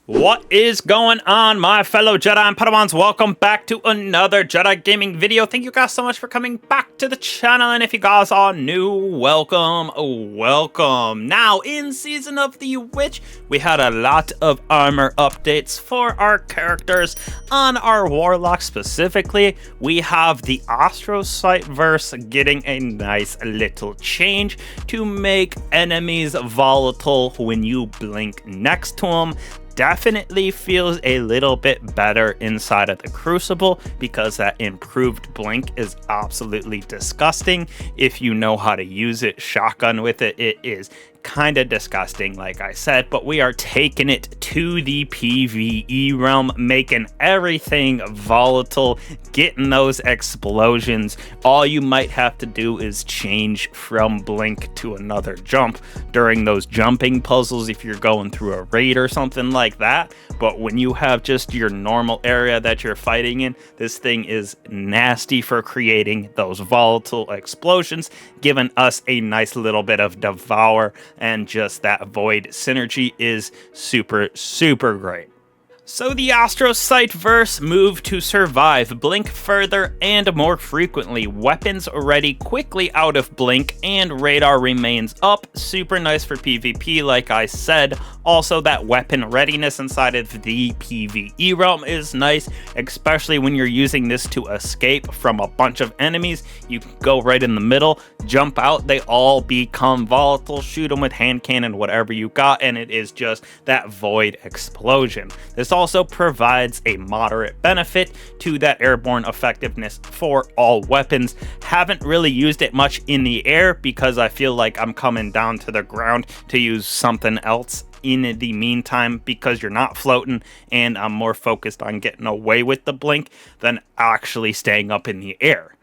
What is going on, my fellow Jedi and Padawans? Welcome back to another Jedi gaming video. Thank you guys so much for coming back to the channel, and if you guys are new, welcome. Now, in Season of the Witch, we had a lot of armor updates for our characters. On our Warlock specifically, we have the Astrocyte Verse getting a nice little change to make enemies volatile when you blink next to them. Definitely feels a little bit better inside of the Crucible because that improved blink is absolutely disgusting. If you know how to use it, shotgun with it, it is kind of disgusting, like I said, but we are taking it to the PvE realm, making everything volatile, getting those explosions. All you might have to do is change from blink to another jump during those jumping puzzles if you're going through a raid or something like that. But when you have just your normal area that you're fighting in, this thing is nasty for creating those volatile explosions, giving us a nice little bit of devour, and just that void synergy is super great. So the Astrocyte Verse moved to survive, blink further and more frequently, weapons ready quickly out of blink, and radar remains up. Super nice for PvP, like I said. Also, that weapon readiness inside of the PvE realm is nice, especially when you're using this to escape from a bunch of enemies. You can go right in the middle, jump out, they all become volatile, shoot them with hand cannon, whatever you got, and it is just that void explosion. This also provides a moderate benefit to that airborne effectiveness for all weapons. Haven't really used it much in the air because I feel like I'm coming down to the ground to use something else in the meantime because you're not floating, and I'm more focused on getting away with the blink than actually staying up in the air.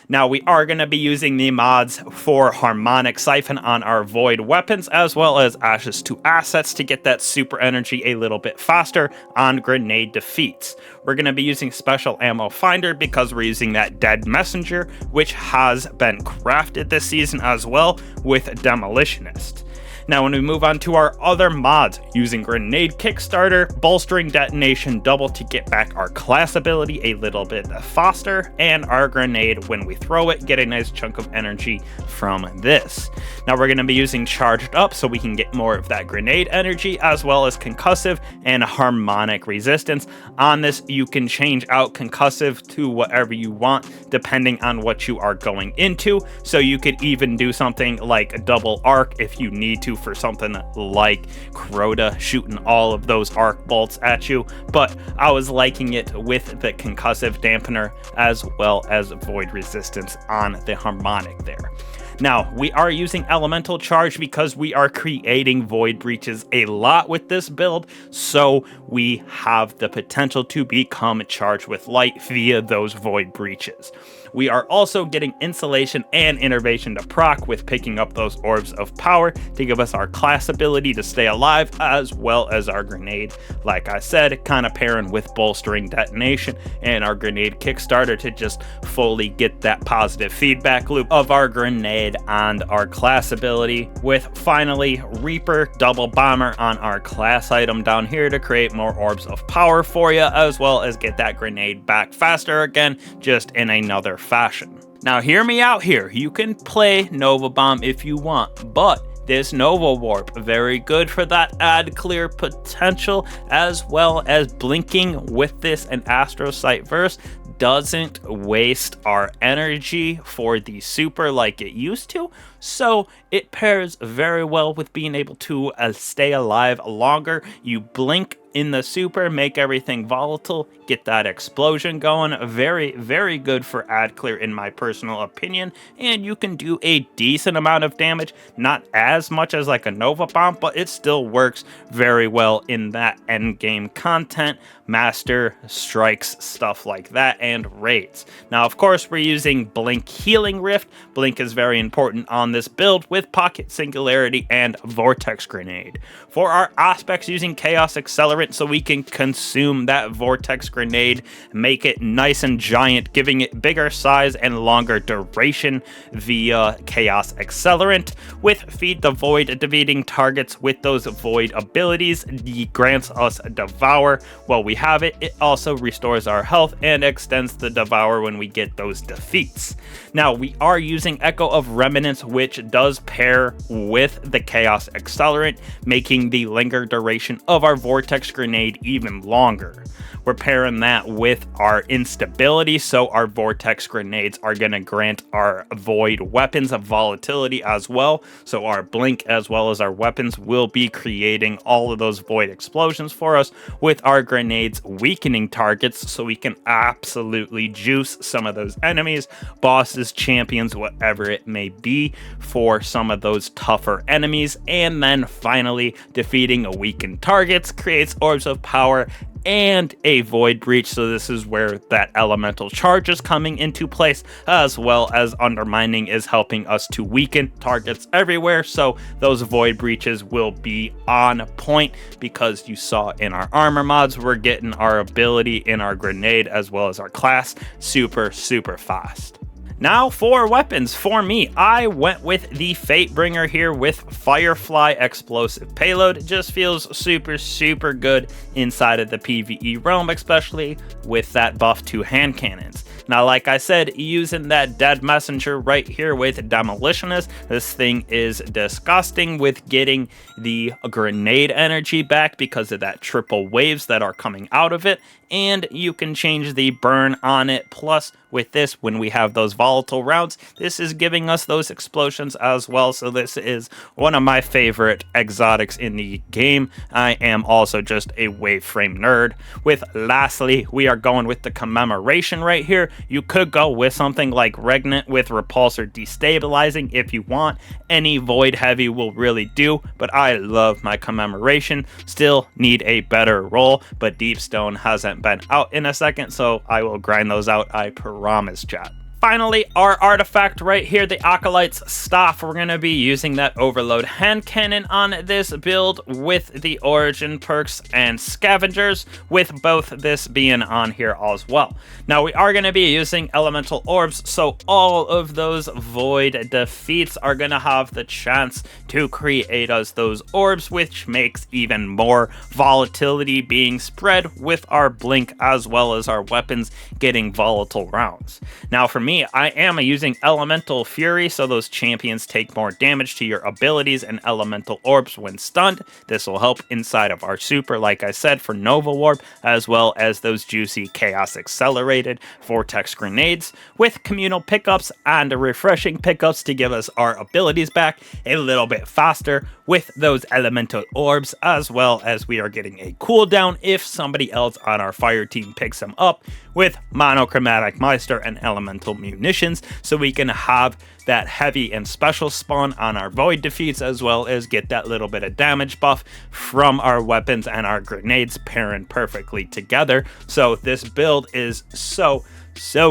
Now, we are going to be using the mods for Harmonic Siphon on our Void weapons, as well as Ashes to Assets to get that super energy a little bit faster on grenade defeats. We're going to be using Special Ammo Finder because we're using that Dead Messenger, which has been crafted this season as well with Demolitionist. Now, when we move on to our other mods, using Grenade Kickstarter, Bolstering Detonation Double to get back our class ability a little bit faster, and our grenade, when we throw it, get a nice chunk of energy from this. Now, we're going to be using Charged Up so we can get more of that grenade energy, as well as Concussive and Harmonic Resistance. On this, you can change out Concussive to whatever you want, depending on what you are going into. So you could even do something like a double arc if you need to, for something like Crota shooting all of those arc bolts at you, but I was liking it with the concussive dampener as well as void resistance on the harmonic there. Now, we are using Elemental Charge because we are creating Void Breaches a lot with this build, so we have the potential to become charged with light via those Void Breaches. We are also getting Insulation and Innervation to proc with picking up those Orbs of Power to give us our class ability to stay alive, as well as our grenade. Like I said, kind of pairing with Bolstering Detonation and our Grenade Kickstarter to just fully get that positive feedback loop of our grenade and our class ability, with finally Reaper Double Bomber on our class item down here to create more Orbs of Power for you, as well as get that grenade back faster again, just in another fashion. Now, hear me out here. You can play Nova Bomb if you want, but this Nova Warp, very good for that add clear potential, as well as blinking with this and Astrocyte Verse doesn't waste our energy for the super like it used to, so it pairs very well with being able to stay alive longer. You blink in the super, make everything volatile, get that explosion going. Very good for add clear in my personal opinion, and you can do a decent amount of damage, not as much as like a Nova Bomb, but it still works very well in that end game content, master strikes, stuff like that, and raids. Now, of course, we're using Blink Healing Rift. Blink is very important on this build with Pocket Singularity and Vortex Grenade. For our aspects, using Chaos Accelerator accelerant so we can consume that vortex grenade, make it nice and giant, giving it bigger size and longer duration via chaos accelerant. With Feed the Void, defeating targets with those void abilities grants us Devour while we have it. It also restores our health and extends the Devour when we get those defeats. Now, we are using Echo of Remnants, which does pair with the Chaos Accelerant, making the linger duration of our Vortex Grenade even longer. We're pairing that with our instability, so our Vortex Grenades are going to grant our Void weapons of volatility as well. So our Blink as well as our weapons will be creating all of those Void explosions for us, with our grenades weakening targets so we can absolutely juice some of those enemies, bosses, champions, whatever it may be, for some of those tougher enemies. And then finally, defeating weakened targets creates orbs of power and a void breach, so this is where that elemental charge is coming into place, as well as undermining is helping us to weaken targets everywhere, so those void breaches will be on point, because you saw in our armor mods we're getting our ability in our grenade as well as our class super fast. Now for weapons, for me, I went with the Fatebringer here with Firefly Explosive Payload. It just feels super good inside of the PvE realm, especially with that buff to hand cannons. Now, like I said, using that Dead Messenger right here with Demolitionist, this thing is disgusting with getting the grenade energy back because of that triple waves that are coming out of it, and you can change the burn on it. Plus, with this, when we have those volatile rounds, this is giving us those explosions as well, so this is one of my favorite exotics in the game. I am also just a wave frame nerd. With lastly, we are going with the Commemoration right here. You could go with something like Regnant with Repulsor Destabilizing if you want. Any Void Heavy will really do, but I love my Commemoration. Still need a better roll, but Deepstone hasn't been out in a second, so I will grind those out, I promise, chat. Finally, our artifact right here, the Acolyte's Staff. We're going to be using that Overload Hand Cannon on this build with the Origin perks and Scavengers, with both this being on here as well. Now, we are going to be using Elemental Orbs, so all of those Void defeats are going to have the chance to create us those orbs, which makes even more volatility being spread with our Blink as well as our weapons getting volatile rounds. Now, for me, I am using Elemental Fury, so those champions take more damage to your abilities and elemental orbs when stunned. This will help inside of our super, like I said, for Nova Warp, as well as those juicy Chaos Accelerated Vortex Grenades, with communal pickups and refreshing pickups to give us our abilities back a little bit faster, with those elemental orbs, as well as we are getting a cooldown if somebody else on our fire team picks them up, with Monochromatic Meister and Elemental Munitions, so we can have that heavy and special spawn on our void defeats, as well as get that little bit of damage buff from our weapons and our grenades pairing perfectly together. So this build is so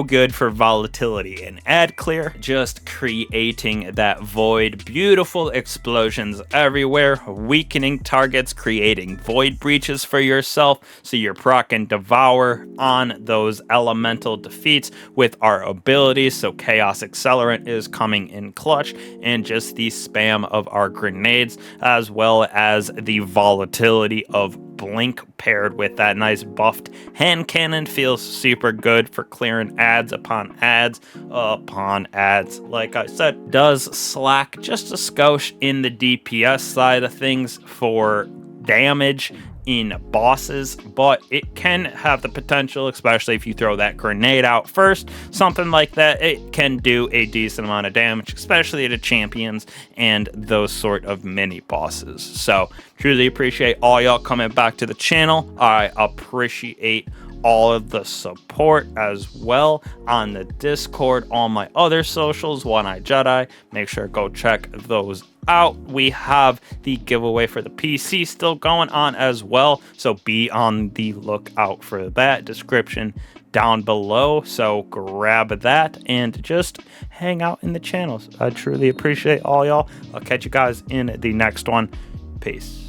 good for volatility and ad clear, just creating that void, beautiful explosions everywhere, weakening targets, creating void breaches for yourself, so you're proccing Devour on those elemental defeats with our abilities. So Chaos Accelerant is coming in clutch, and just the spam of our grenades, as well as the volatility of Blink paired with that nice buffed hand cannon feels super good for clearing ads upon ads upon ads. Like I said, does slack just a skosh in the DPS side of things for damage in bosses, but it can have the potential, especially if you throw that grenade out first, something like that, it can do a decent amount of damage, especially to champions and those sort of mini bosses. So truly appreciate all y'all coming back to the channel. I appreciate all of the support as well on the Discord, all my other socials, One Eye Jedi. Make sure to go check those out. We have the giveaway for the PC still going on as well, so be on the lookout for that. Description down below, so grab that and just hang out in the channels. I truly appreciate all y'all. I'll catch you guys in the next one. Peace.